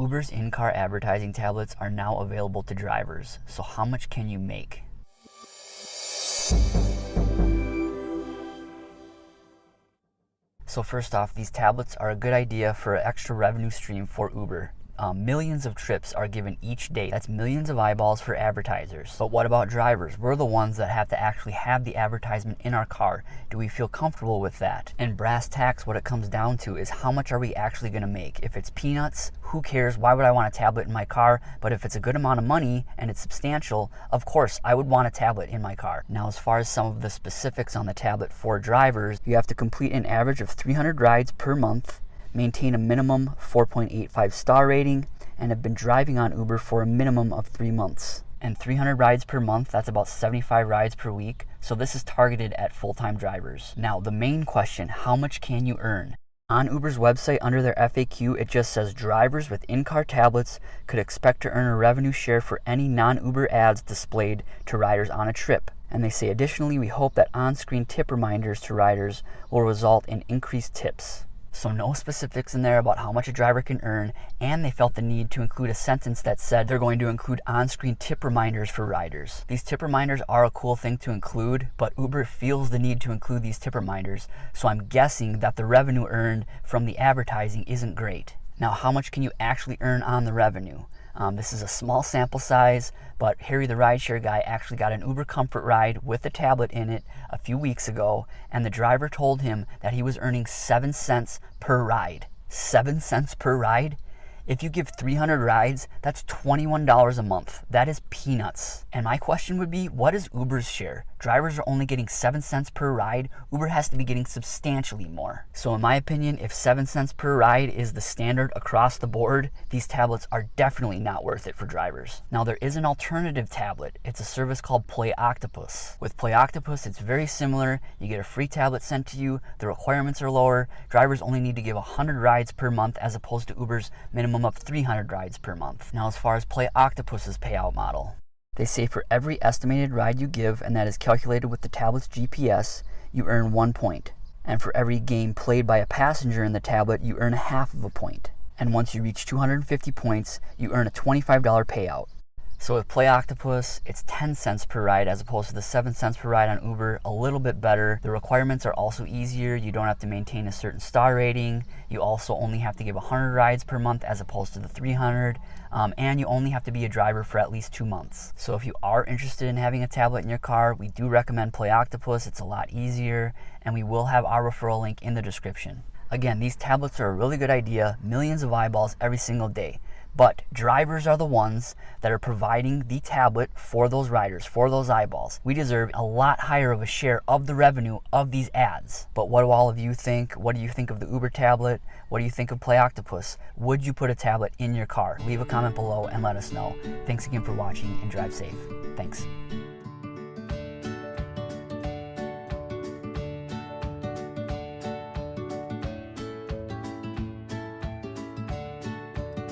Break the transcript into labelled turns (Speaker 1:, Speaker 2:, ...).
Speaker 1: Uber's in-car advertising tablets are now available to drivers, so how much can you make? So first off, these tablets are a good idea for an extra revenue stream for Uber. Millions of trips are given each day. That's millions of eyeballs for advertisers. But what about drivers? We're the ones that have to actually have the advertisement in our car. Do we feel comfortable with that? And brass tacks, what it comes down to is how much are we actually going to make? If it's peanuts, who cares? Why would I want a tablet in my car? But if it's a good amount of money and it's substantial, of course, I would want a tablet in my car. Now, as far as some of the specifics on the tablet for drivers, you have to complete an average of 300 rides per month, maintain a minimum 4.85 star rating, and have been driving on Uber for a minimum of 3 months. And 300 rides per month, that's about 75 rides per week, so this is targeted at full-time drivers. Now, the main question, how much can you earn? On Uber's website, under their FAQ, it just says drivers with in-car tablets could expect to earn a revenue share for any non-Uber ads displayed to riders on a trip. And they say, additionally, we hope that on-screen tip reminders to riders will result in increased tips. So no specifics in there about how much a driver can earn, and they felt the need to include a sentence that said they're going to include on-screen tip reminders for riders. These tip reminders are a cool thing to include, but Uber feels the need to include these tip reminders, so I'm guessing that the revenue earned from the advertising isn't great. Now, how much can you actually earn on the revenue? This is a small sample size, but Harry the RideShare Guy actually got an Uber Comfort ride with a tablet in it a few weeks ago, and the driver told him that he was earning 7 cents per ride. 7 cents per ride? If you give 300 rides, that's $21 a month. That is peanuts. And my question would be, what is Uber's share? Drivers are only getting 7 cents per ride. Uber has to be getting substantially more. So in my opinion, if 7 cents per ride is the standard across the board, these tablets are definitely not worth it for drivers. Now, there is an alternative tablet. It's a service called Play Octopus. With Play Octopus, it's very similar. You get a free tablet sent to you. The requirements are lower. Drivers only need to give 100 rides per month as opposed to Uber's minimum of 300 rides per month. Now, as far as Play Octopus's payout model, they say for every estimated ride you give, and that is calculated with the tablet's GPS, you earn 1 point. And for every game played by a passenger in the tablet, you earn half of a point. And once you reach 250 points, you earn a $25 payout. So with Play Octopus, it's 10 cents per ride as opposed to the 7 cents per ride on Uber, a little bit better. The requirements are also easier. You don't have to maintain a certain star rating. You also only have to give 100 rides per month as opposed to the 300. And you only have to be a driver for at least 2 months. So if you are interested in having a tablet in your car, we do recommend Play Octopus. It's a lot easier, and we will have our referral link in the description. Again, these tablets are a really good idea, millions of eyeballs every single day. But drivers are the ones that are providing the tablet for those riders, for those eyeballs. We deserve a lot higher of a share of the revenue of these ads. But what do all of you think? What do you think of the Uber tablet? What do you think of Play Octopus? Would you put a tablet in your car? Leave a comment below and let us know. Thanks again for watching, and drive safe. Thanks.